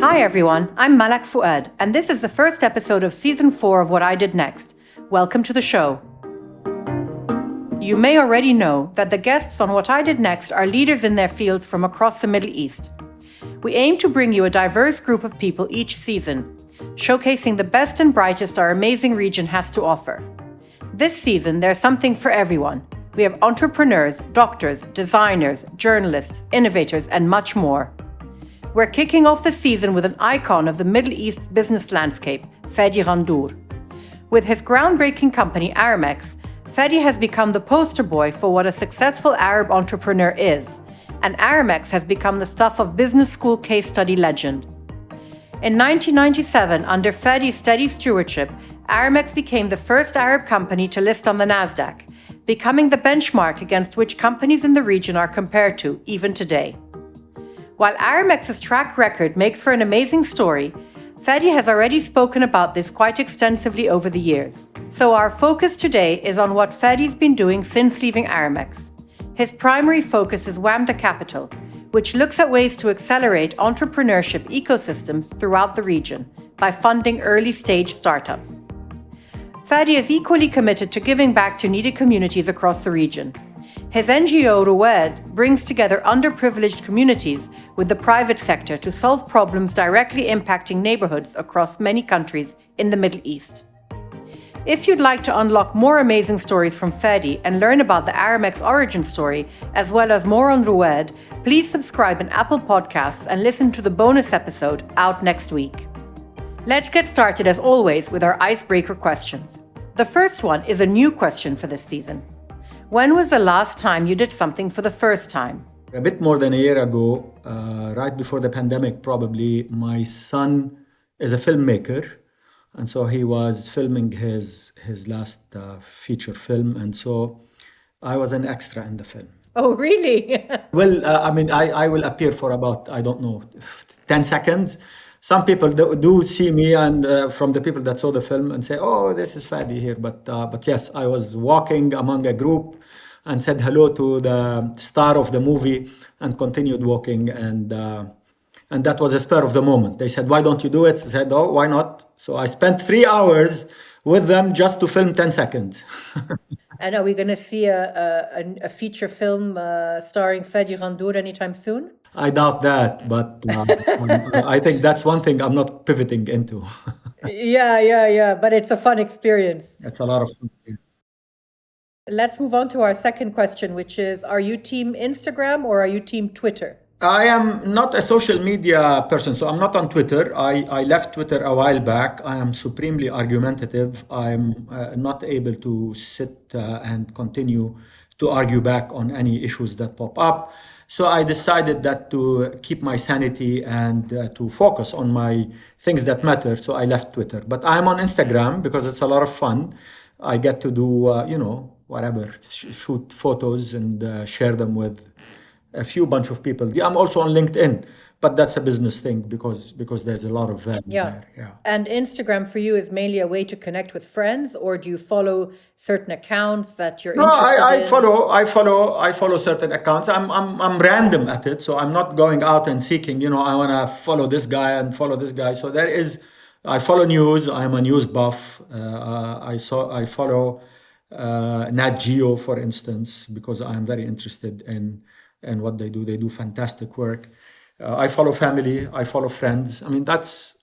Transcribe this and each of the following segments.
Hi everyone, I'm Malak Fuad, and this is the first episode of Season 4 of What I Did Next. Welcome to the show. You may already know that the guests on What I Did Next are leaders in their fields from across the Middle East. We aim to bring you a diverse group of people each season, showcasing the best and brightest our amazing region has to offer. This season, there's something for everyone. We have entrepreneurs, doctors, designers, journalists, innovators, and much more. We're kicking off the season with an icon of the Middle East's business landscape, Fadi Ghandour. With his groundbreaking company, Aramex, Fadi has become the poster boy for what a successful Arab entrepreneur is, and Aramex has become the stuff of business school case study legend. In 1997, under Fadi's steady stewardship, Aramex became the first Arab company to list on the NASDAQ, becoming the benchmark against which companies in the region are compared to, even today. While Aramex's track record makes for an amazing story, Fadi has already spoken about this quite extensively over the years. So our focus today is on what Fadi's been doing since leaving Aramex. His primary focus is WAMDA Capital, which looks at ways to accelerate entrepreneurship ecosystems throughout the region by funding early-stage startups. Fadi is equally committed to giving back to needy communities across the region. His NGO, Ruwad, brings together underprivileged communities with the private sector to solve problems directly impacting neighborhoods across many countries in the Middle East. If you'd like to unlock more amazing stories from Fadi and learn about the Aramex origin story, as well as more on Ruwad, please subscribe in Apple Podcasts and listen to the bonus episode out next week. Let's get started, as always, with our icebreaker questions. The first one is a new question for this season. When was the last time you did something for the first time? A bit more than a year ago, right before the pandemic probably, my son is a filmmaker. And so he was filming his last feature film. And so I was an extra in the film. Oh, really? Well, I will appear for about, 10 seconds. Some people do see me, and from the people that saw the film, and say, oh, this is Fadi here. But yes, I was walking among a group and said hello to the star of the movie and continued walking. And that was a spur of the moment. They said, why don't you do it? I said, oh, why not? So I spent 3 hours with them just to film 10 seconds. And are we going to see a feature film starring Fadi Ghandour anytime soon? I doubt that, but I think that's one thing I'm not pivoting into. Yeah. But it's a fun experience. It's a lot of fun. Let's move on to our second question, which is, are you team Instagram or are you team Twitter? I am not a social media person, so I'm not on Twitter. I left Twitter a while back. I am supremely argumentative. I'm not able to sit and continue to argue back on any issues that pop up. So I decided that to keep my sanity and to focus on my things that matter. So I left Twitter. But I'm on Instagram because it's a lot of fun. I get to do, whatever, shoot photos and share them with a few bunch of people. I'm also on LinkedIn, but that's a business thing because there's a lot of value there. Yeah. And Instagram for you is mainly a way to connect with friends, or do you follow certain accounts that you're interested in? I follow certain accounts. I'm random at it, so I'm not going out and seeking, I want to follow this guy and follow this guy. So I follow news. I'm a news buff. I follow Nat Geo, for instance, because I'm very interested in what they do. They do fantastic work. I follow family. I follow friends. I mean, that's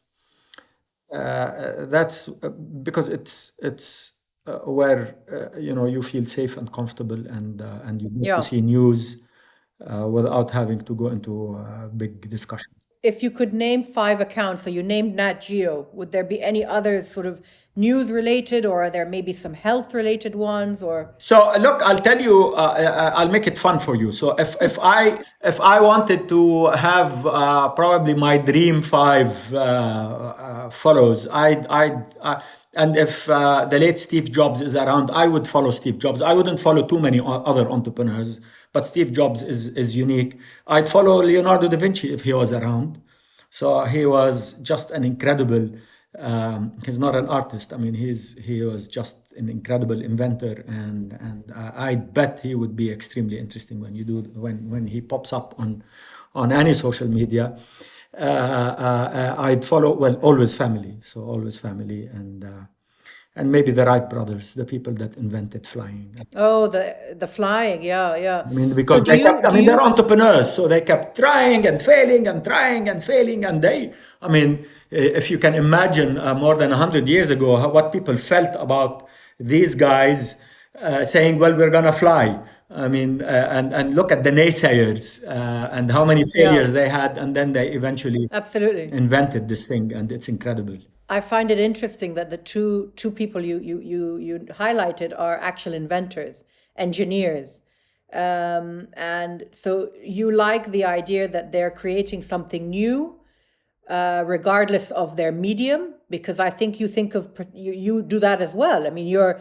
because it's where you feel safe and comfortable, and you get to see news without having to go into big discussions. If you could name 5 accounts, so you named Nat Geo, would there be any other sort of news related, or are there maybe some health related ones? Or so look, I'll tell you, I'll make it fun for you. So if I wanted to have probably my dream 5 follows, and if the late Steve Jobs is around, I would follow Steve Jobs. I wouldn't follow too many other entrepreneurs, but Steve Jobs is unique. I'd follow Leonardo da Vinci if he was around. So he was just an incredible. He's not an artist. I mean, he was just an incredible inventor, and I bet he would be extremely interesting when he pops up on any social media. I'd follow, well, always family. So always family, and maybe the Wright brothers, the people that invented flying. Oh, the flying, yeah. I mean, So because they kept, I do mean, you they're entrepreneurs, so they kept trying and failing and trying and failing. And they, I mean, if you can imagine more than 100 years ago, what people felt about these guys saying, well, we're going to fly. I mean, and look at the naysayers and how many Yeah, failures they had. And then they eventually absolutely. invented this thing, and it's incredible. I find it interesting that the two people you highlighted are actual inventors, engineers. And so you like the idea that they're creating something new, regardless of their medium, because I think you think of you do that as well. I mean, you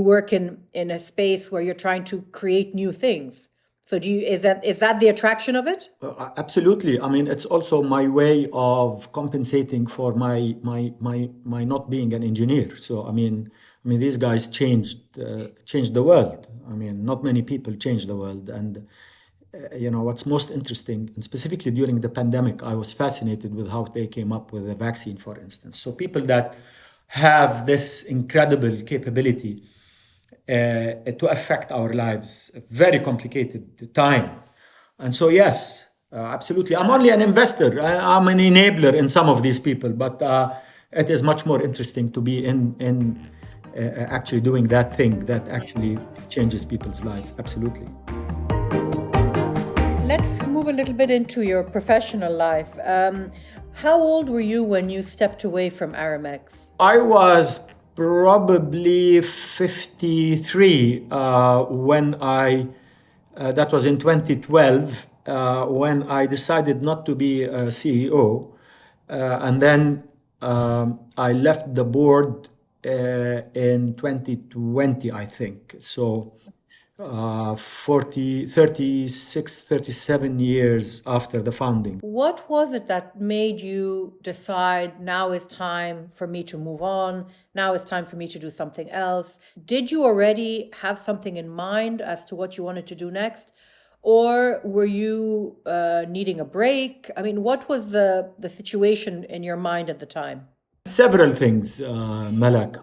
work in a space where you're trying to create new things. So is that the attraction of it? Absolutely. I mean, it's also my way of compensating for my not being an engineer. So I mean, these guys changed the world. I mean, not many people changed the world. And what's most interesting, and specifically during the pandemic, I was fascinated with how they came up with a vaccine, for instance. So people that have this incredible capability to affect our lives, a very complicated time. And so, yes, absolutely. I'm only an investor. I'm an enabler in some of these people, but it is much more interesting to be in actually doing that thing that actually changes people's lives. Absolutely. Let's move a little bit into your professional life. How old were you when you stepped away from Aramex? I was probably 53 when that was in 2012, when I decided not to be a CEO. And then I left the board in 2020, I think. So 36, 37 years after the founding. What was it that made you decide now is time for me to move on? Now is time for me to do something else? Did you already have something in mind as to what you wanted to do next? Or were you needing a break? I mean, what was the situation in your mind at the time? Several things, Malak.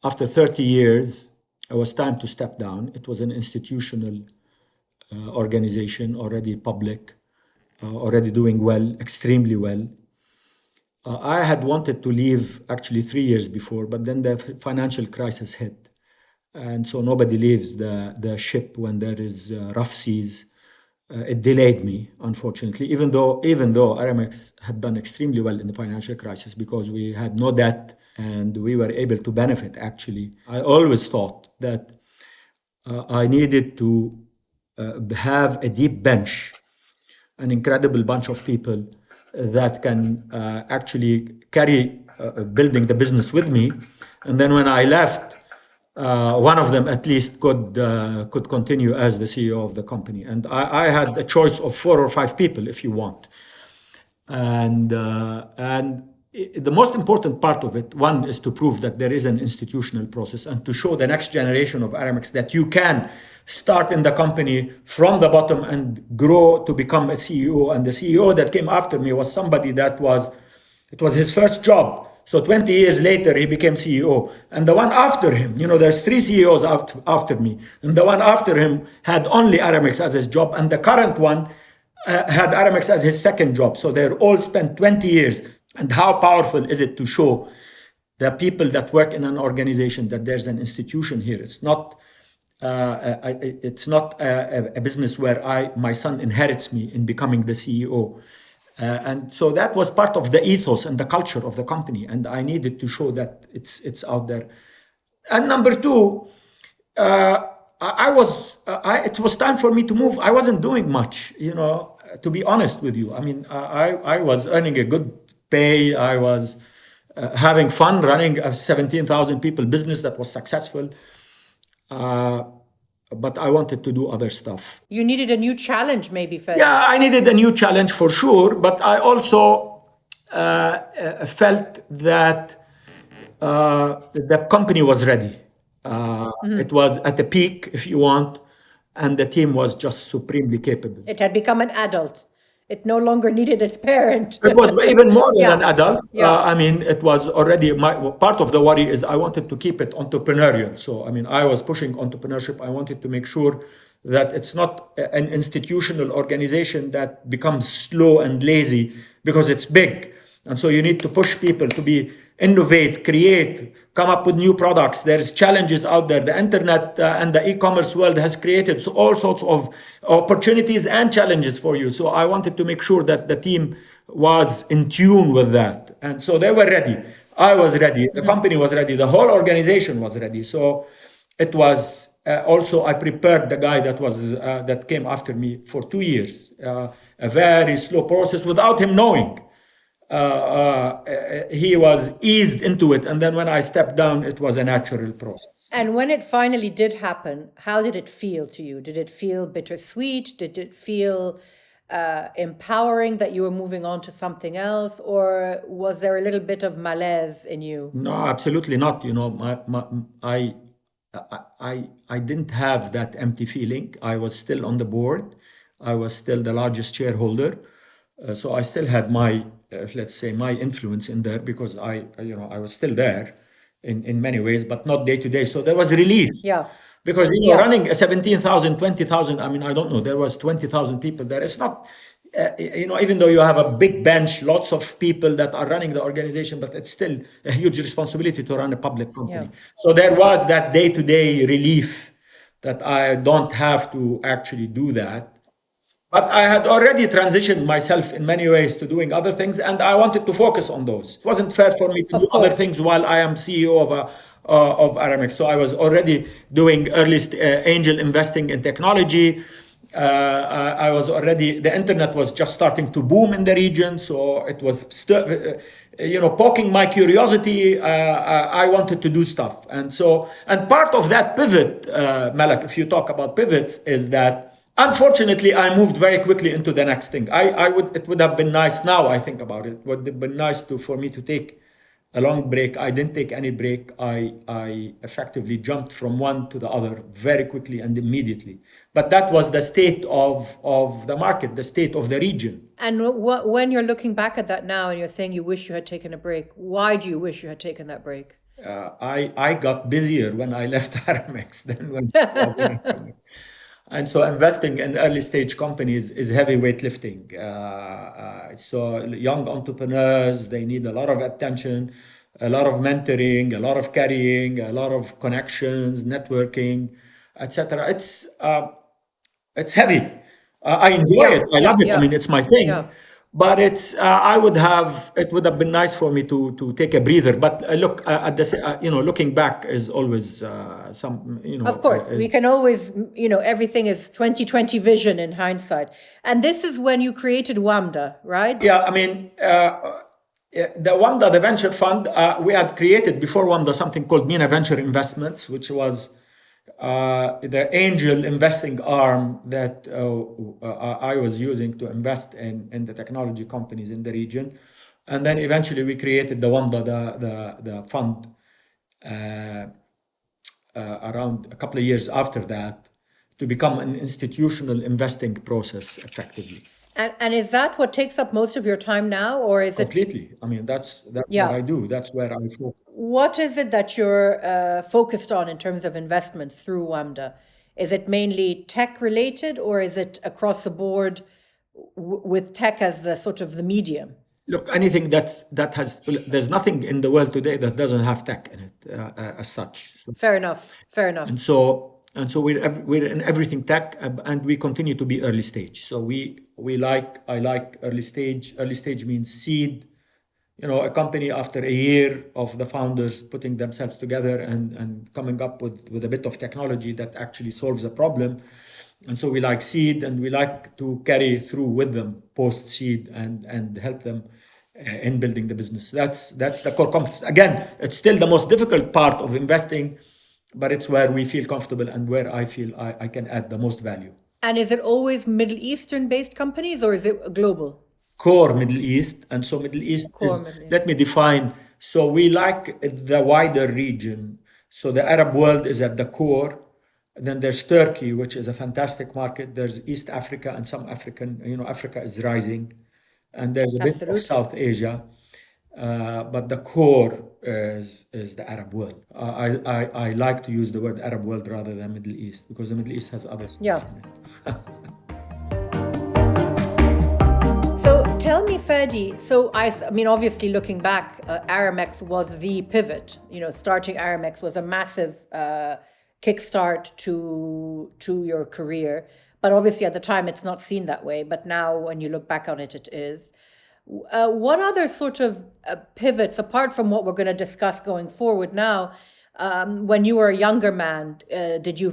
After 30 years, it was time to step down. It was an institutional organization, already public, already doing well, extremely well. I had wanted to leave actually 3 years before, but then the financial crisis hit. And so nobody leaves the ship when there is rough seas. It delayed me, unfortunately, even though Aramex had done extremely well in the financial crisis because we had no debt and we were able to benefit, actually. I always thought that I needed to have a deep bench, an incredible bunch of people that can actually carry building the business with me. And then when I left, one of them at least could continue as the CEO of the company. And I had a choice of 4 or 5 people, if you want. And the most important part of it, one, is to prove that there is an institutional process and to show the next generation of Aramex that you can start in the company from the bottom and grow to become a CEO. And the CEO that came after me was somebody it was his first job. So 20 years later, he became CEO. And the one after him, there's 3 CEOs after me. And the one after him had only Aramex as his job. And the current one had Aramex as his second job. So they're all spent 20 years. And how powerful is it to show the people that work in an organization that there's an institution here? It's not a business where my son inherits me in becoming the CEO. And so that was part of the ethos and the culture of the company, and I needed to show that it's out there. And number 2, it was time for me to move. I wasn't doing much, to be honest with you. I mean, I was earning a good pay. I was having fun running a 17,000 people business that was successful. But I wanted to do other stuff. You needed a new challenge, maybe, Fadi. Yeah, I needed a new challenge for sure, but I also felt that the company was ready. It was at the peak, if you want, and the team was just supremely capable. It had become an adult. it no longer needed its parent. It was even more than Yeah. an adult. Yeah. I mean, it was already part of the worry is I wanted to keep it entrepreneurial. So, I mean, I was pushing entrepreneurship. I wanted to make sure that it's not an institutional organization that becomes slow and lazy because it's big. And so you need to push people to be innovate, create, come up with new products. There's challenges out there. The internet and the e-commerce world has created all sorts of opportunities and challenges for you. So I wanted to make sure that the team was in tune with that. And so they were ready. I was ready. The company was ready. The whole organization was ready. So it was also I prepared the guy that came after me for 2 years. A very slow process without him knowing. He was eased into it, and then when I stepped down, it was a natural process. And when it finally did happen, how did it feel to you? Did it feel bittersweet? Did it feel empowering that you were moving on to something else, or was there a little bit of malaise in you? No, absolutely not. You know, I didn't have that empty feeling. I was still on the board. I was still the largest shareholder. So I still had my, let's say, my influence in there because I was still there in many ways, but not day to day. So there was relief. Yeah. Because running a 17,000, 20,000, I mean, I don't know, there was 20,000 people there. It's not, even though you have a big bench, lots of people that are running the organization, but it's still a huge responsibility to run a public company. Yeah. So there was that day-to-day relief that I don't have to actually do that. But I had already transitioned myself in many ways to doing other things, and I wanted to focus on those. It wasn't fair for me to do other things while I am CEO of Aramex. So I was already doing early angel investing in technology. I was already, the internet was just starting to boom in the region, so it was poking my curiosity. I wanted to do stuff, and part of that pivot, Malak, if you talk about pivots, is that unfortunately, I moved very quickly into the next thing. It would have been nice now, I think about it. It would have been nice for me to take a long break. I didn't take any break. I effectively jumped from one to the other very quickly and immediately. But that was the state of the market, the state of the region. And when you're looking back at that now and you're saying you wish you had taken a break, why do you wish you had taken that break? I got busier when I left Aramex than when I was in Aramex. And so investing in early stage companies is heavyweight lifting. So young entrepreneurs, they need a lot of attention, a lot of mentoring, a lot of carrying, a lot of connections, networking, etc. It's heavy. I enjoy it. I love it. I mean, it's my thing. Yeah. But it would have been nice for me to take a breather. But look, looking back is always some. Of course, we can always, everything is 2020 vision in hindsight. And this is when you created WAMDA, right? Yeah, I mean, the WAMDA, the venture fund, we had created before WAMDA something called MENA Venture Investments, which was the angel investing arm that I was using to invest in the technology companies in the region. And then eventually we created the WAMDA, the fund, around a couple of years after that to become an institutional investing process effectively. And is that what takes up most of your time now, or is it? Completely. I mean, that's what I do. That's where I focus. What is it that you're focused on in terms of investments through WAMDA? Is it mainly tech related, or is it across the board with tech as the sort of the medium? Look, anything that has, there's nothing in the world today that doesn't have tech in it as such. So, Fair enough. and so we're in everything tech, and we continue to be early stage. So I like early stage. Early stage means seed. A company after a year of the founders putting themselves together and coming up with a bit of technology that actually solves a problem. And so we like seed, and we like to carry through with them post seed and help them in building the business. That's the core competence. Again, it's still the most difficult part of investing, but it's where we feel comfortable and where I feel I can add the most value. And is it always Middle Eastern based companies, or is it global? Core Middle East. And so Middle East let me define. So we like the wider region. So the Arab world is at the core. Then there's Turkey, which is a fantastic market. There's East Africa and some African, Africa is rising. And there's a bit of Absolutely. South Asia. But the core is the Arab world. I like to use the word Arab world rather than Middle East because the Middle East has other Yeah. stuff in it. So tell me, Fadi, so I mean, obviously looking back, Aramex was the pivot. Starting Aramex was a massive kickstart to your career. But obviously at the time it's not seen that way. But now when you look back on it, it is. What other sort of pivots, apart from what we're going to discuss going forward now, when you were a younger man, did you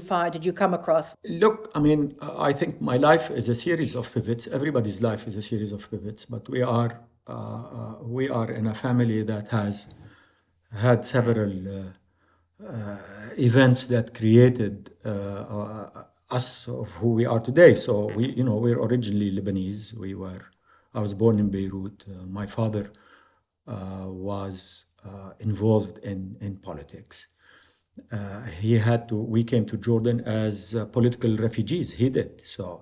come across? Look, I mean, I think my life is a series of pivots. Everybody's life is a series of pivots, but we are in a family that has had several events that created us of who we are today. So we're originally Lebanese. I was born in Beirut. My father was involved in politics. We came to Jordan as political refugees. He did. So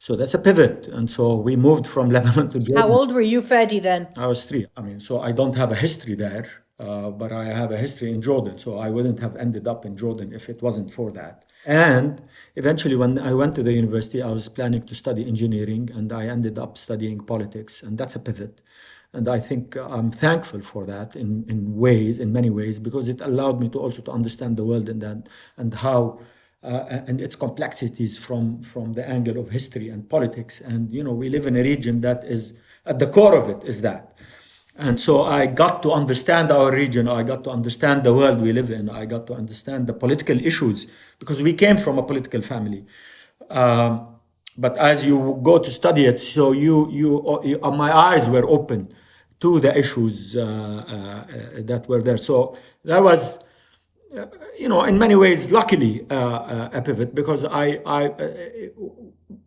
that's a pivot. And so we moved from Lebanon to How Jordan. old were you, Fadi, then? I was 3. I mean, so I don't have a history there, but I have a history in Jordan. So I wouldn't have ended up in Jordan if it wasn't for that. And eventually, when I went to the university, I was planning to study engineering, and I ended up studying politics. And that's a pivot. And I think I'm thankful for that in many ways, because it allowed me to also to understand the world and how and its complexities from the angle of history and politics. And we live in a region that is at the core of it is that. And so I got to understand our region. I got to understand the world we live in. I got to understand the political issues because we came from a political family. But as you go to study it, so my eyes were open to the issues that were there. So that was, in many ways, luckily, a pivot because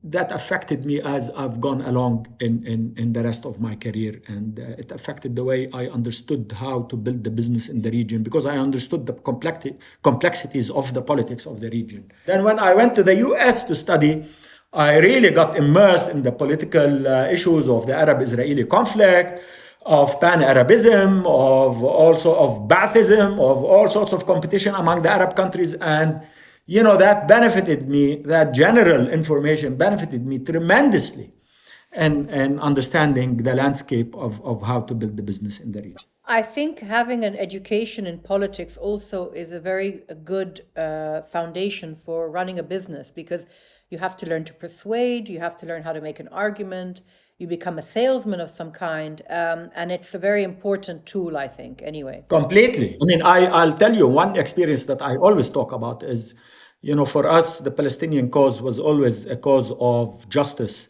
that affected me as I've gone along in the rest of my career, and it affected the way I understood how to build the business in the region because I understood the complexities of the politics of the region. Then when I went to the US to study, I really got immersed in the political issues of the Arab-Israeli conflict, of pan-Arabism, of Baathism, of all sorts of competition among the Arab countries. And, that benefited me, that general information benefited me tremendously in understanding the landscape of how to build the business in the region. I think having an education in politics also is a very good foundation for running a business because you have to learn to persuade, you have to learn how to make an argument, you become a salesman of some kind, and it's a very important tool, I think, anyway. Completely. I mean, I'll tell you one experience that I always talk about is, for us, the Palestinian cause was always a cause of justice.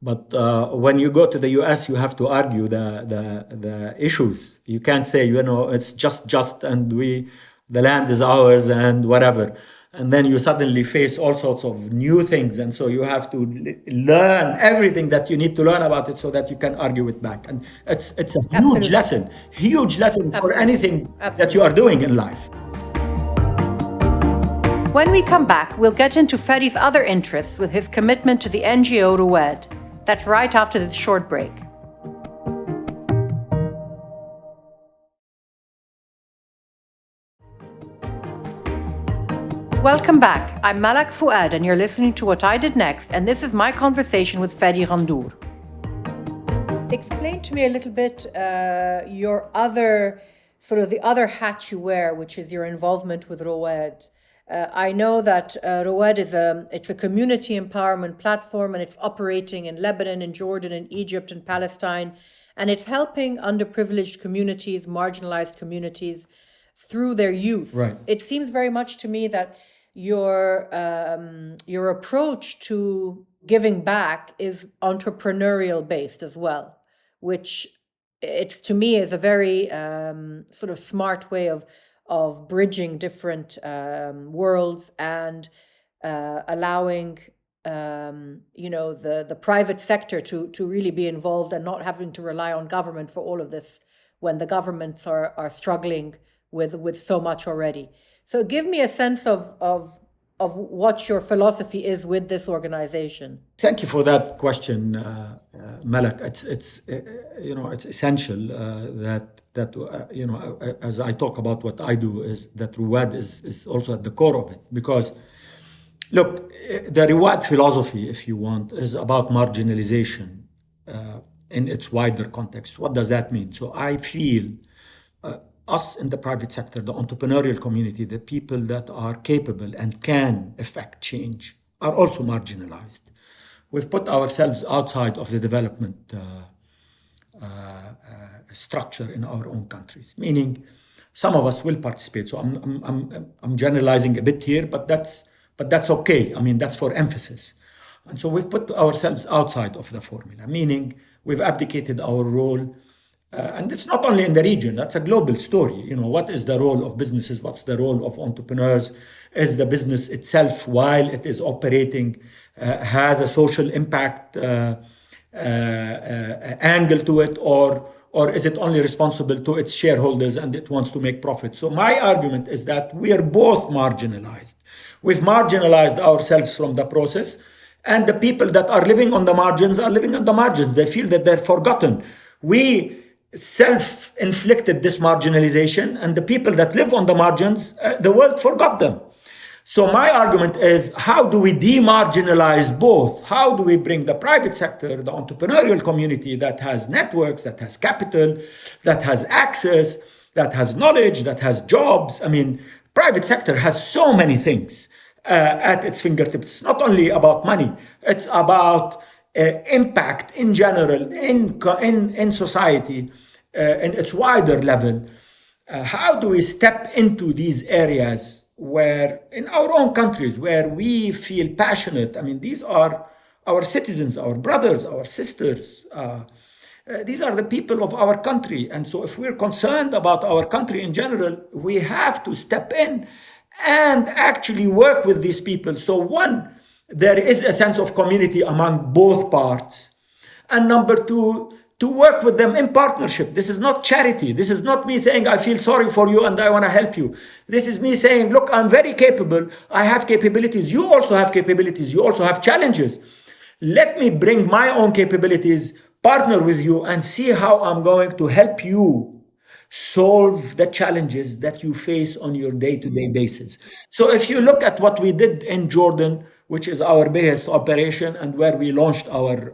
But when you go to the US, you have to argue the issues. You can't say, it's just and the land is ours and whatever. And then you suddenly face all sorts of new things. And so you have to learn everything that you need to learn about it so that you can argue it back. And it's a huge lesson for anything that you are doing in life. When we come back, we'll get into Fadi's other interests with his commitment to the NGO Ruwed. That's right after this short break. Welcome back. I'm Malak Fouad, and you're listening to What I Did Next, and this is my conversation with Fadi Ghandour. Explain to me a little bit your other, sort of the other hat you wear, which is your involvement with Ruwed. I know that Ruwed it's a community empowerment platform, and it's operating in Lebanon, in Jordan, in Egypt, and Palestine, and it's helping underprivileged communities, marginalized communities, through their youth. Right. It seems very much to me that your approach to giving back is entrepreneurial based as well, which it's to me is a very sort of smart way of bridging different worlds and allowing the private sector to really be involved and not having to rely on government for all of this when the governments are struggling with so much already. So give me a sense of of what your philosophy is with this organization? Thank you for that question, Malak. It's it's essential that as I talk about what I do, is that Ruwad is also at the core of it. Because look, the Ruwad philosophy, if you want, is about marginalization in its wider context. What does that mean? So I feel us in the private sector, the entrepreneurial community, the people that are capable and can effect change, are also marginalized. We've put ourselves outside of the development structure in our own countries, meaning some of us will participate. So I'm generalizing a bit here, but that's okay. I mean, that's for emphasis. And so we've put ourselves outside of the formula, meaning we've abdicated our role. And it's not only in the region, that's a global story. What is the role of businesses? What's the role of entrepreneurs? Is the business itself, while it is operating, has a social impact angle to it, or is it only responsible to its shareholders and it wants to make profit? So my argument is that we are both marginalized. We've marginalized ourselves from the process, and the people that are living on the margins are living on the margins. They feel that they're forgotten. We self-inflicted this marginalization, and the people that live on the margins, the world forgot them. So my argument is, how do we demarginalize both? How do we bring the private sector, the entrepreneurial community that has networks, that has capital, that has access, that has knowledge, that has jobs? I mean, private sector has so many things at its fingertips. It's not only about money. It's about impact in general in society in its wider level. How do we step into these areas where, in our own countries, where we feel passionate? I mean, these are our citizens, our brothers, our sisters. These are the people of our country. And so if we're concerned about our country in general, we have to step in and actually work with these people. So one, there is a sense of community among both parts. And number two, to work with them in partnership. This is not charity. This is not me saying, I feel sorry for you and I want to help you. This is me saying, look, I'm very capable. I have capabilities. You also have capabilities. You also have challenges. Let me bring my own capabilities, partner with you, and see how I'm going to help you solve the challenges that you face on your day-to-day basis. So if you look at what we did in Jordan, which is our biggest operation and where we launched our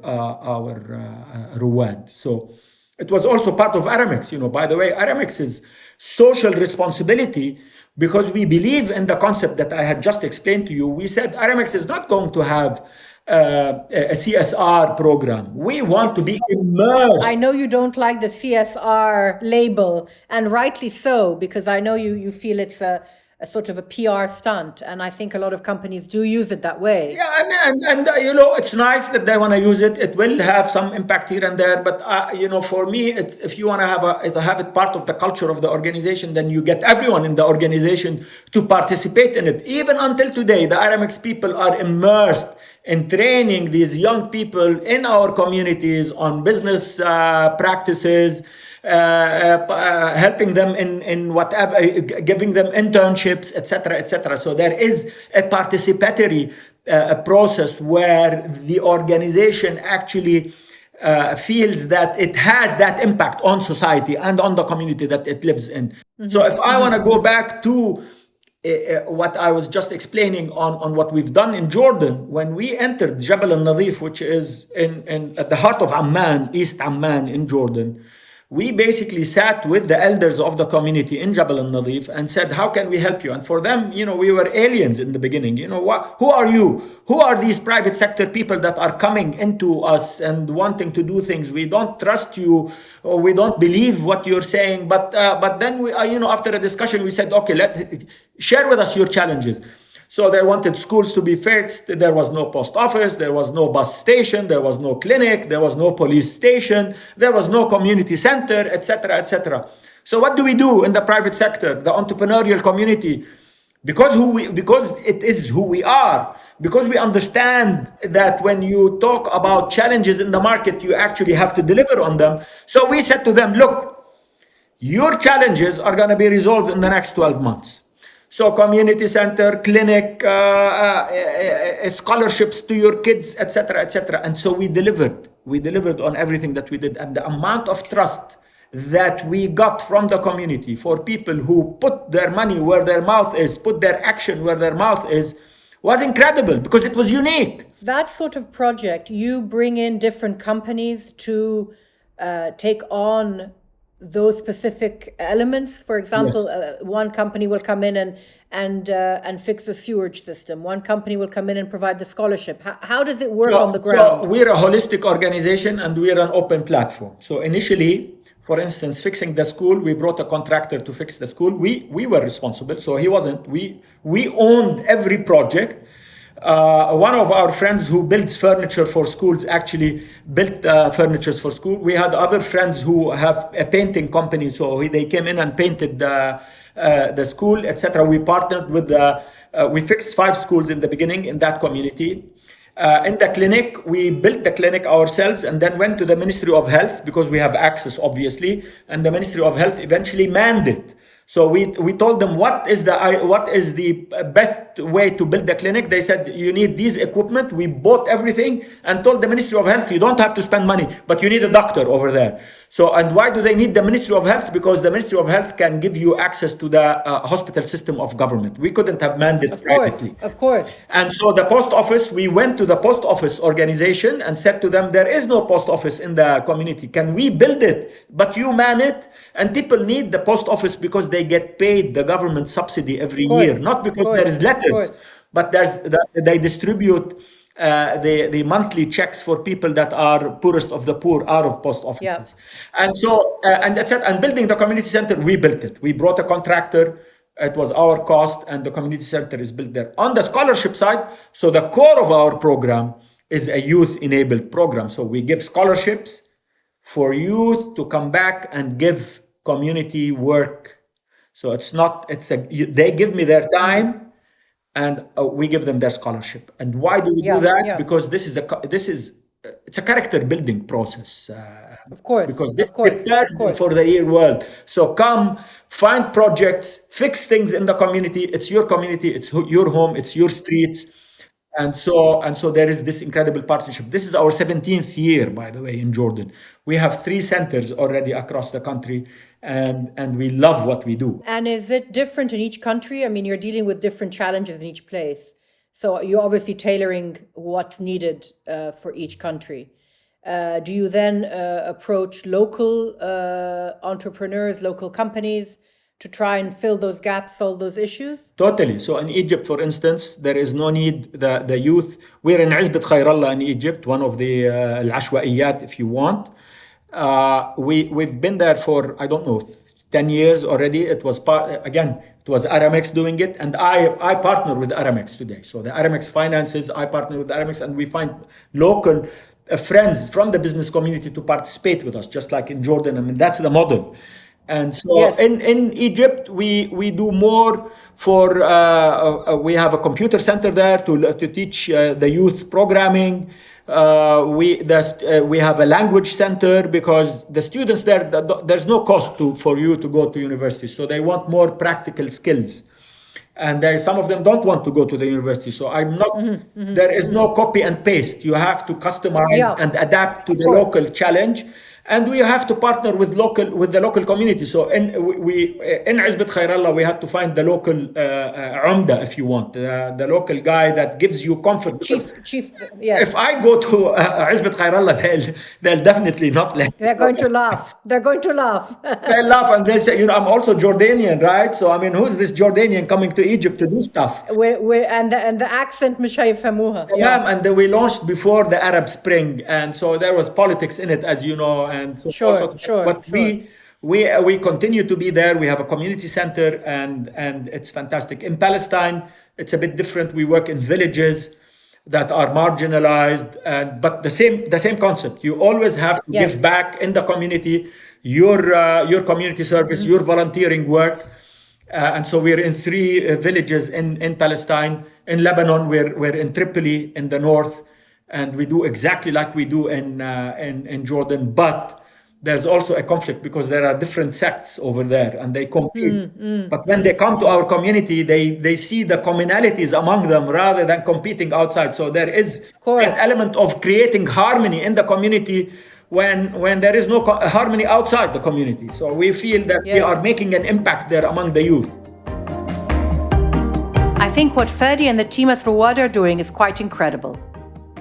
Ruwad. So it was also part of Aramex. By the way, Aramex is social responsibility, because we believe in the concept that I had just explained to you. We said Aramex is not going to have a CSR program. We want to be immersed. I know you don't like the CSR label, and rightly so, because I know you feel it's a sort of a PR stunt, and I think a lot of companies do use it that way. Yeah, and it's nice that they want to use it. It will have some impact here and there, but for me, it's, if you want to have it part of the culture of the organization, then you get everyone in the organization to participate in it. Even until today, the Aramex people are immersed in training these young people in our communities on business practices, helping them in whatever, giving them internships, etc., etc. So there is a participatory process where the organization actually feels that it has that impact on society and on the community that it lives in. Mm-hmm. So if I want to go back to what I was just explaining on what we've done in Jordan, when we entered Jabal al-Nadif, which is at the heart of Amman, East Amman in Jordan, we basically sat with the elders of the community in Jabal al-Nadif and said, how can we help you? And for them, we were aliens in the beginning. Who are you? Who are these private sector people that are coming into us and wanting to do things? We don't trust you, or we don't believe what you're saying. But then we, after a discussion, we said, okay, share with us your challenges. So they wanted schools to be fixed. There was no post office. There was no bus station. There was no clinic. There was no police station. There was no community center, etc., etc. So what do we do in the private sector, the entrepreneurial community? Because it is who we are. Because we understand that when you talk about challenges in the market, you actually have to deliver on them. So we said to them, look, your challenges are going to be resolved in the next 12 months. So community center, clinic, scholarships to your kids, etc., etc. And so we delivered. We delivered on everything that we did. And the amount of trust that we got from the community for people who put their money where their mouth is, put their action where their mouth is, was incredible because it was unique. That sort of project, you bring in different companies to take on those specific elements. For example, one company will come in and fix the sewage system. One company will come in and provide the scholarship. How does it work on the ground? So we're a holistic organization and we're an open platform. So initially, for instance, fixing the school, we brought a contractor to fix the school. We were responsible, so he wasn't. We owned every project. One of our friends who builds furniture for schools actually built furniture for school. We had other friends who have a painting company, so they came in and painted the school, etc. We partnered with we fixed 5 schools in the beginning in that community. In the clinic, we built the clinic ourselves and then went to the Ministry of Health because we have access, obviously, and the Ministry of Health eventually manned it. So we told them what is the best way to build the clinic. They said you need these equipment. We bought everything and told the Ministry of Health you don't have to spend money, but you need a doctor over there. So, and why do they need the Ministry of Health? Because the Ministry of Health can give you access to the hospital system of government. We couldn't have manned it privately. Of course. And so the post office, we went to the post office organization and said to them, there is no post office in the community. Can we build it? But you man it. And people need the post office because they get paid the government subsidy every year. Not because there is letters, but they distribute the monthly checks for people that are poorest of the poor out of post offices. And so, and that's it. And building the community center, we built it. We brought a contractor. It was our cost, and the community center is built there. On the scholarship side, so the core of our program is a youth-enabled program. So we give scholarships for youth to come back and give community work. So they give me their time, and we give them their scholarship. And why do we do that? Because it's a character building process. Of course. Because this prepares them for the real world. So come, find projects, fix things in the community. It's your community, it's your home, it's your streets. And so there is this incredible partnership. This is our 17th year, by the way, in Jordan. We have 3 centers already across the country, and we love what we do. And is it different in each country? I mean, you're dealing with different challenges in each place. So you're obviously tailoring what's needed for each country. Do you then approach local entrepreneurs, local companies, to try and fill those gaps, solve those issues? Totally. So in Egypt, for instance, there is no need, the youth, we're in Izbit Khairallah in Egypt, one of the al-ashwa'iyat, if you want. We've been there for, 10 years already. It was it was Aramex doing it, and I partner with Aramex today. So the Aramex finances, I partner with Aramex, and we find local friends from the business community to participate with us, just like in Jordan. I mean, that's the model. And so in Egypt, we do more for, we have a computer center there to teach the youth programming. We have a language center because the students there, there's no cost for you to go to university. So they want more practical skills. And some of them don't want to go to the university. So there is no copy and paste. You have to customize and adapt to the local challenge. And we have to partner with the local community. So in Izbit Khairallah, we had to find the local umda, if you want, the local guy that gives you comfort. Chief, yes. If I go to Izbit Khairallah, they'll definitely not let. They're going to laugh. They're going to laugh. They'll laugh and they'll say, I'm also Jordanian, right? So I mean, who's this Jordanian coming to Egypt to do stuff? And the accent, مش هيفهموها. And then we launched before the Arab Spring, and so there was politics in it, as you know. And so but we continue to be there. We have a community center, and it's fantastic. In Palestine, it's a bit different. We work in villages that are marginalized, but the same concept. You always have to give back in the community, your community service, your volunteering work. And so we're in 3 villages in Palestine. In Lebanon, we're in Tripoli in the north. And we do exactly like we do in Jordan, but there's also a conflict because there are different sects over there and they compete. But when they come to our community, they see the commonalities among them rather than competing outside. So there is Of an course. element of creating harmony in the community when there is no harmony outside the community. So we feel that we are Yes. making an impact there among the youth. I think what Fadi and the team at Rawad are doing is quite incredible.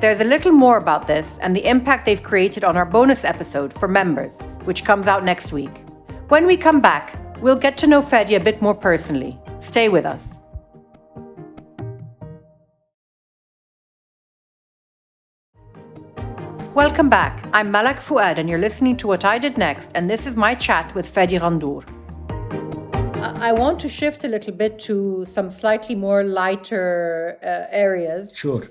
There's a little more about this and the impact they've created on our bonus episode for members, which comes out next week. When we come back, we'll get to know Fadi a bit more personally. Stay with us. Welcome back. I'm Malak Fuad and you're listening to What I Did Next, and this is my chat with Fadi Ghandour. I want to shift a little bit to some slightly more lighter areas. Sure.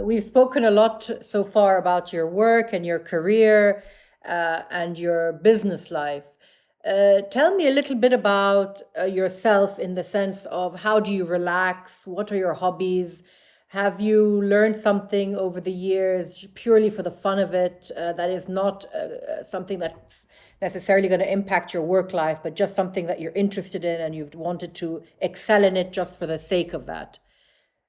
We've spoken a lot so far about your work and your career and your business life. Tell me a little bit about yourself in the sense of how do you relax? What are your hobbies? Have you learned something over the years purely for the fun of it that is not something that's necessarily going to impact your work life, but just something that you're interested in and you've wanted to excel in it just for the sake of that?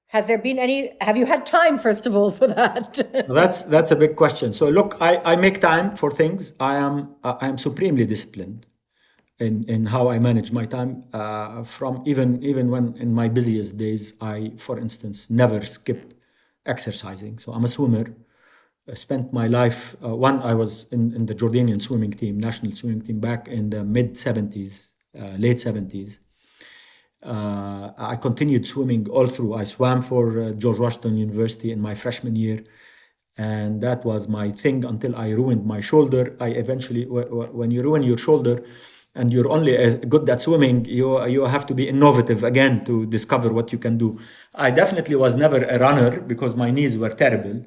Has there been have you had time, first of all, for that? That's a big question. So look, I make time for things. I am supremely disciplined in how I manage my time. From even when in my busiest days, I, for instance, never skip exercising. So I'm a swimmer. I spent my life. I was in the Jordanian swimming team, national swimming team, back in the mid '70s, late '70s. I continued swimming all through. I swam for George Washington University in my freshman year, and that was my thing until I ruined my shoulder. I eventually, when you ruin your shoulder and you're only good at swimming, you have to be innovative again to discover what you can do. I definitely was never a runner because my knees were terrible.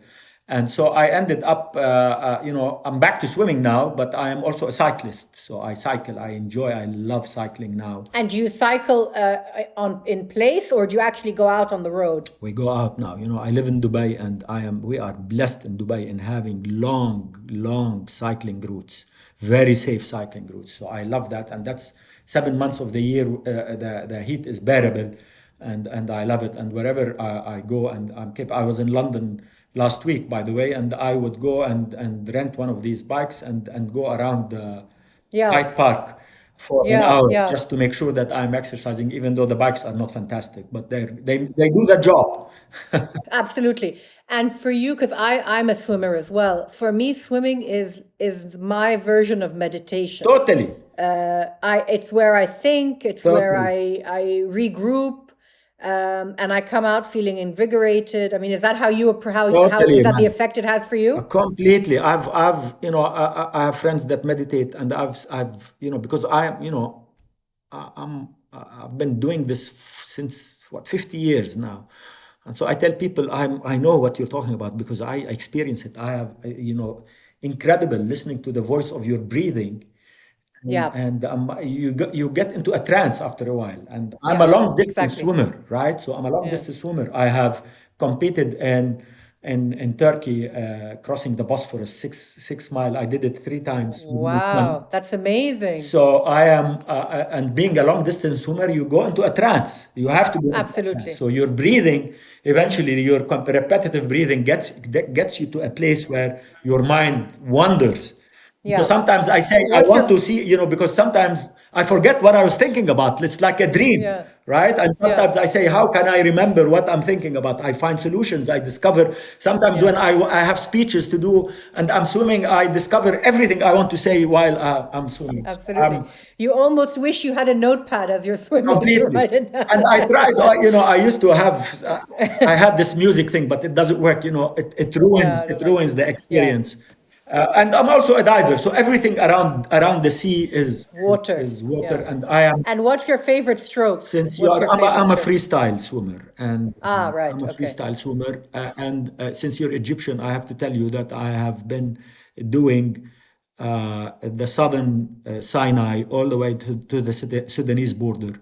And so I ended up, I'm back to swimming now, but I am also a cyclist. So I cycle, I love cycling now. And do you cycle in place, or do you actually go out on the road? We go out now. I live in Dubai, and we are blessed in Dubai in having long cycling routes, very safe cycling routes. So I love that. And that's 7 months of the year, the heat is bearable, and I love it. And wherever I go, and I was in London last week, by the way, and I would go and rent one of these bikes and go around Hyde Park for an hour just to make sure that I'm exercising, even though the bikes are not fantastic, but they do the job. Absolutely. And for you, because I'm a swimmer as well, for me, swimming is my version of meditation. Totally. It's where I think, it's where Totally. I regroup. And I come out feeling invigorated. I mean, is that how you Totally, is that the man. effect it has for you? Completely. I have friends that meditate, and because I've been doing this since 50 years now. And so I tell people I know what you're talking about because I experience it. I have, incredible listening to the voice of your breathing. Yeah. And you get into a trance after a while. And I'm a long distance swimmer, right? So I'm a long distance swimmer. I have competed in Turkey, crossing the Bosphorus, 6 mile. I did it 3 times with my son. Wow, that's amazing. So I am, and being a long distance swimmer, you go into a trance. You have to go into a Absolutely. trance. So your breathing, eventually, your repetitive breathing gets you to a place where your mind wanders. Because sometimes I say, I want to see, because sometimes I forget what I was thinking about. It's like a dream, right? And sometimes I say, how can I remember what I'm thinking about? I find solutions. I discover sometimes when I have speeches to do and I'm swimming, I discover everything I want to say while I'm swimming. Absolutely. You almost wish you had a notepad as you're swimming. Completely. To write it down. And I tried, I used to have, I had this music thing, but it doesn't work. It ruins the experience. And I'm also a diver, so everything around the sea is water. And I am. And what's your favorite stroke? I'm a freestyle swimmer, and right. I'm a freestyle swimmer. And since you're Egyptian, I have to tell you that I have been doing the southern Sinai all the way to the Sudanese border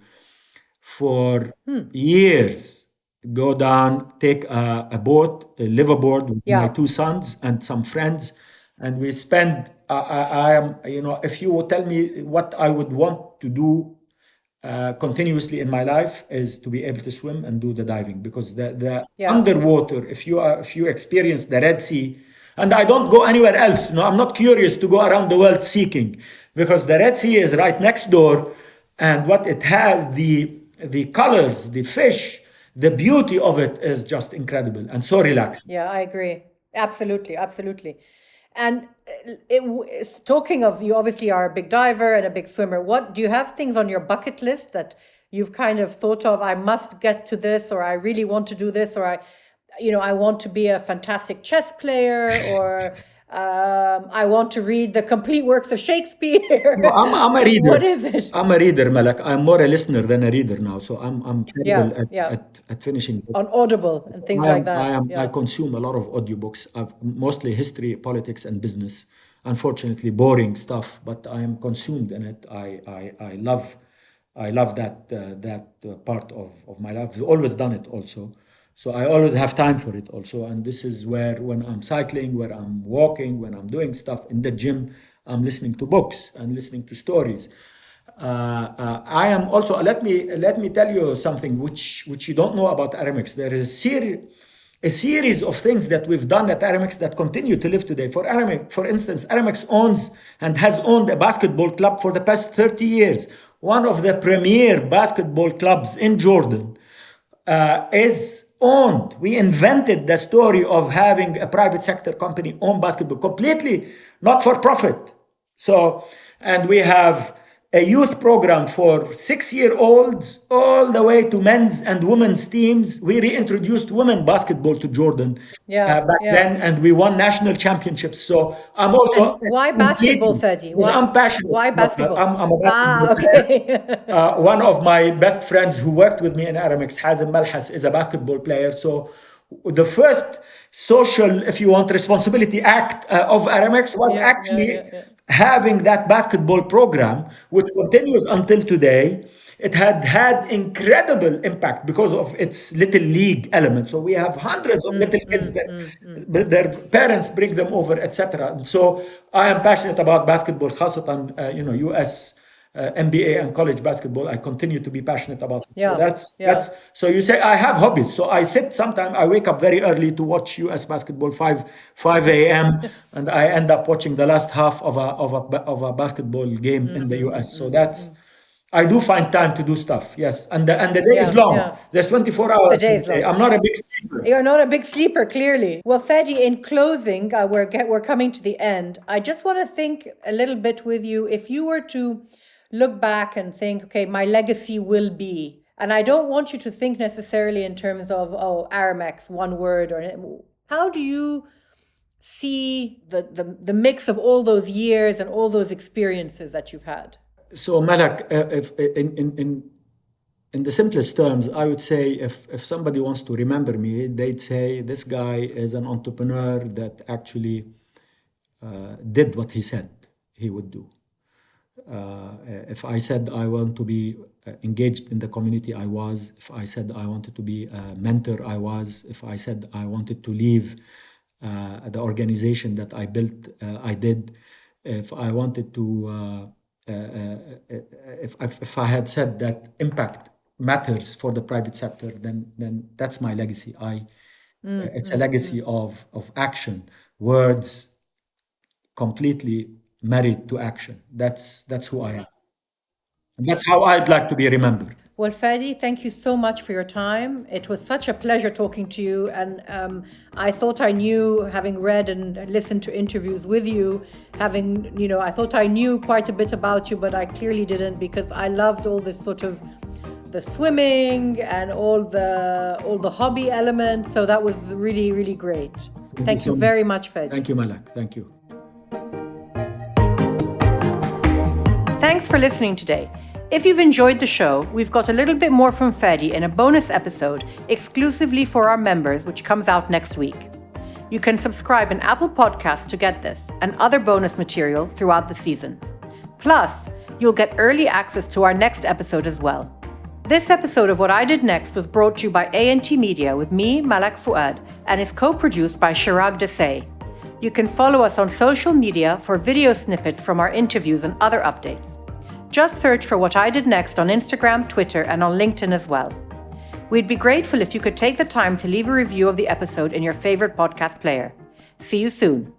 for years. Go down, take a boat, live aboard with my 2 sons and some friends. And we spend I am, if you would tell me what I would want to do continuously in my life is to be able to swim and do the diving, because the Yeah. underwater, if you experience the Red Sea, and I don't go anywhere else. No, I'm not curious to go around the world seeking, because the Red Sea is right next door, and what it has, the colors, the fish, the beauty of it is just incredible and so relaxing. Yeah, I agree. Absolutely, absolutely. And talking of, you obviously are a big diver and a big swimmer. What do you have things on your bucket list that you've kind of thought of? I must get to this, or I really want to do this, or I want to be a fantastic chess player, or I want to read the complete works of Shakespeare. No, I'm a reader. What is it? I'm a reader, Malak. I'm more a listener than a reader now. So I'm terrible at finishing books. On Audible and things like that. I consume a lot of audiobooks. Mostly history, politics, and business. Unfortunately, boring stuff, but I am consumed in it. I love that part of my life. I've always done it also. So I always have time for it also. And this is where, when I'm cycling, when I'm walking, when I'm doing stuff in the gym, I'm listening to books and listening to stories. I am also, let me tell you something which you don't know about Aramex. There is a series of things that we've done at Aramex that continue to live today. For Aramex, for instance, Aramex owns and has owned a basketball club for the past 30 years. One of the premier basketball clubs in Jordan is owned. We invented the story of having a private sector company own basketball, completely not for profit. So, and we have a youth program for 6-year-olds all the way to men's and women's teams. We reintroduced women basketball to Jordan back then, and we won national championships. So I'm also... And why basketball, Fadi? I'm passionate. Why basketball? I'm a basketball okay. One of my best friends who worked with me in Aramex, Hazem Malhas, is a basketball player. So the first social, if you want, responsibility act of Aramex was having that basketball program, which continues until today. It had incredible impact because of its little league element. So we have hundreds of little kids that their parents bring them over, etc. So I am passionate about basketball, khasatan, US NBA and college basketball. I continue to be passionate about it. So that's so you say I have hobbies. So I sometimes I wake up very early to watch US basketball, 5 a.m. and I end up watching the last half of a basketball game in the US. So that's, I do find time to do stuff. Yes. And the day is long. Yeah. There's 24 hours. The day is long. I'm not a big sleeper. You're not a big sleeper, clearly. Well, Fadi, in closing, we're coming to the end. I just want to think a little bit with you. If you were to look back and think, okay, my legacy will be, and I don't want you to think necessarily in terms of, Aramex, one word, or how do you see the mix of all those years and all those experiences that you've had? So Malak, if in the simplest terms, I would say if somebody wants to remember me, they'd say this guy is an entrepreneur that actually did what he said he would do. If I said I want to be engaged in the community, I was. If I said I wanted to be a mentor, I was. If I said I wanted to leave the organization that I built, I did. If I wanted to, if I had said that impact matters for the private sector, then that's my legacy. It's a legacy of action, words completely married to action. That's who I am. And that's how I'd like to be remembered. Well, Fadi, thank you so much for your time. It was such a pleasure talking to you. And I thought I knew, having read and listened to interviews with you, I thought I knew quite a bit about you, but I clearly didn't, because I loved all this sort of the swimming and all the hobby elements. So that was really, really great. Thank you very much, Fadi. Thank you, Malak. Thank you. Thanks for listening today. If you've enjoyed the show, we've got a little bit more from Fadi in a bonus episode exclusively for our members, which comes out next week. You can subscribe in Apple Podcasts to get this and other bonus material throughout the season. Plus, you'll get early access to our next episode as well. This episode of What I Did Next was brought to you by A&T Media with me, Malak Fuad, and is co-produced by Chirag Desai. You can follow us on social media for video snippets from our interviews and other updates. Just search for What I Did Next on Instagram, Twitter, and on LinkedIn as well. We'd be grateful if you could take the time to leave a review of the episode in your favorite podcast player. See you soon.